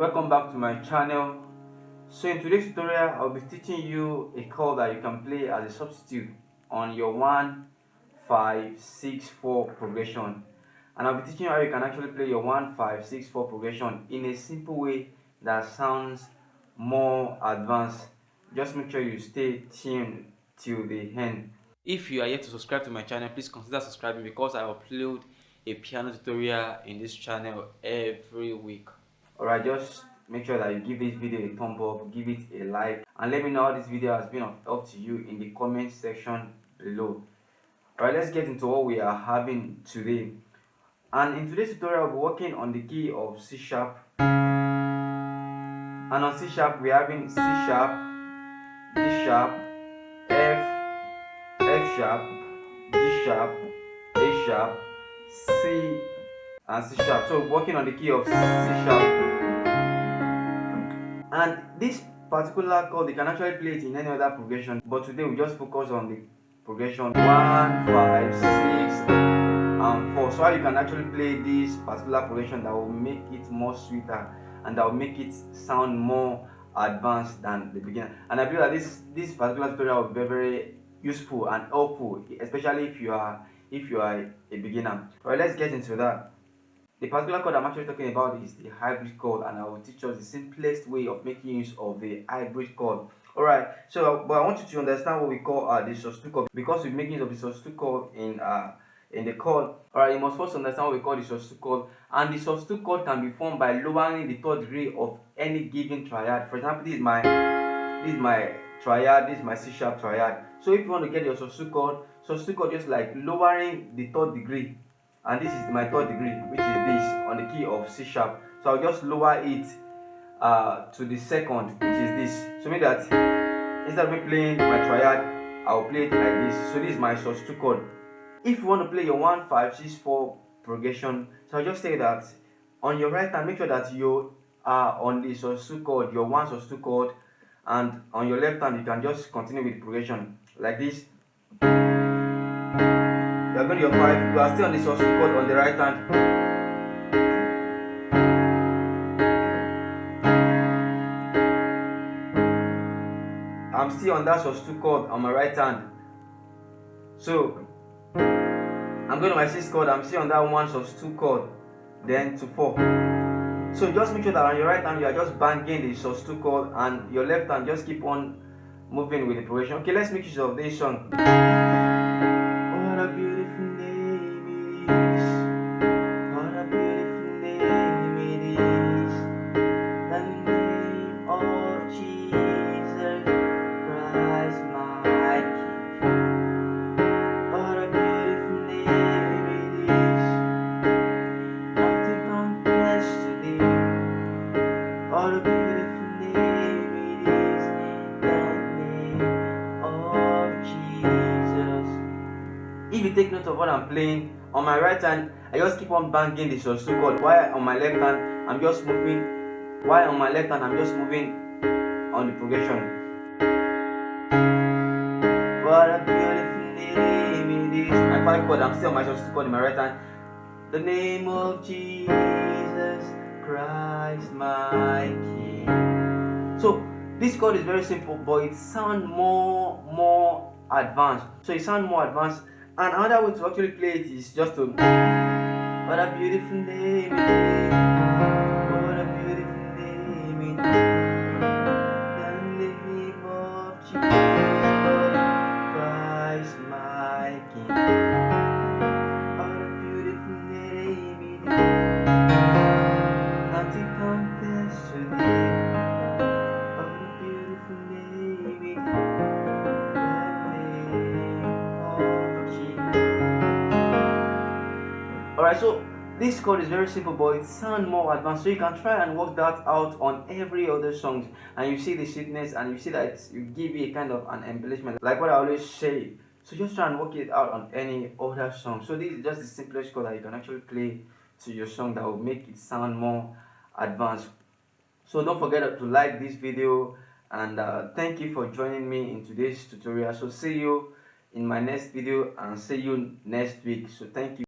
welcome back to my channel. So in today's tutorial, I'll be teaching you a chord that you can play as a substitute on your 1, 5, 6, 4 progression. And I'll be teaching you how you can actually play your 1, 5, 6, 4 progression in a simple way that sounds more advanced. Just make sure you stay tuned till the end. If you are yet to subscribe to my channel, please consider subscribing because I upload a piano tutorial in this channel every week. Alright, just make sure that you give this video a thumb up, give it a like, and let me know how this video has been of help to you in the comment section below. Alright, let's get into what we are having today. And in today's tutorial, we'll be working on the key of C sharp. And on C sharp, we're having C sharp, D sharp, F sharp, G sharp, A sharp, C, and C sharp. So working on the key of C sharp. And this particular chord, you can actually play it in any other progression, but today we just focus on the progression 1, 5, 6, and 4. So how you can actually play this particular progression that will make it more sweeter and that will make it sound more advanced than the beginner. And I believe that this particular tutorial will be very useful and helpful, especially if you are a beginner. Alright, let's get into that. The particular chord I'm actually talking about is the hybrid chord, and I will teach us the simplest way of making use of the hybrid chord. Alright, so but I want you to understand what we call the substitute chord, because we're making use of the substitute chord in the chord. Alright, you must first understand what we call the substitute chord, and the substitute chord can be formed by lowering the third degree of any given triad. For example, this is my triad, this is my C sharp triad. So if you want to get your substitute chord just like lowering the third degree, and this is my third degree, which is this on the key of C sharp. So I'll just lower it to the second, which is this. So mean that instead of me playing my triad, I'll play it like this. So this is my substitute chord. If you want to play your 1, 5, 6, 4 progression, so I'll just say that on your right hand, make sure that you are on the substitute chord, your 1 substitute chord, and on your left hand, you can just continue with the progression like this. You are going to your 5, you are still on the substitute chord on the right hand. I'm still on that substitute chord on my right hand. So I'm going to my 6th chord, I'm still on that 1 substitute chord, then to 4. So just make sure that on your right hand you are just banging the substitute chord, and your left hand just keep on moving with the progression. Okay, let's make use of this song. What a beautiful name it is. What a beautiful name it is. The name of Jesus Christ my King. What a beautiful name it is. Nothing compares to thee. What a beautiful name it is. The name of Jesus. If you take note of what I'm playing, on my right hand, I just keep on banging the substitute chord, while on my left hand, I'm just moving. While on my left hand, I'm just moving on the progression. What a beautiful name it is. My 5 chord, I'm still on my substitute chord in my right hand. The name of Jesus Christ my King. So this chord is very simple, but it sounds more advanced. So it sounds more advanced. And another way to actually play it is just to, what a beautiful name it is. What a beautiful name it is. The name of Jesus Christ my King. What a beautiful name it is. Nothing compares to thee. What a beautiful name it is. Alright, so this chord is very simple, but it sounds more advanced. So you can try and work that out on every other song, and you see the sweetness, and you see that you give you a kind of an embellishment, like what I always say. So just try and work it out on any other song. So this is just the simplest chord that you can actually play to your song that will make it sound more advanced. So don't forget to like this video, and thank you for joining me in today's tutorial. So see you in my next video, and see you next week. So thank you.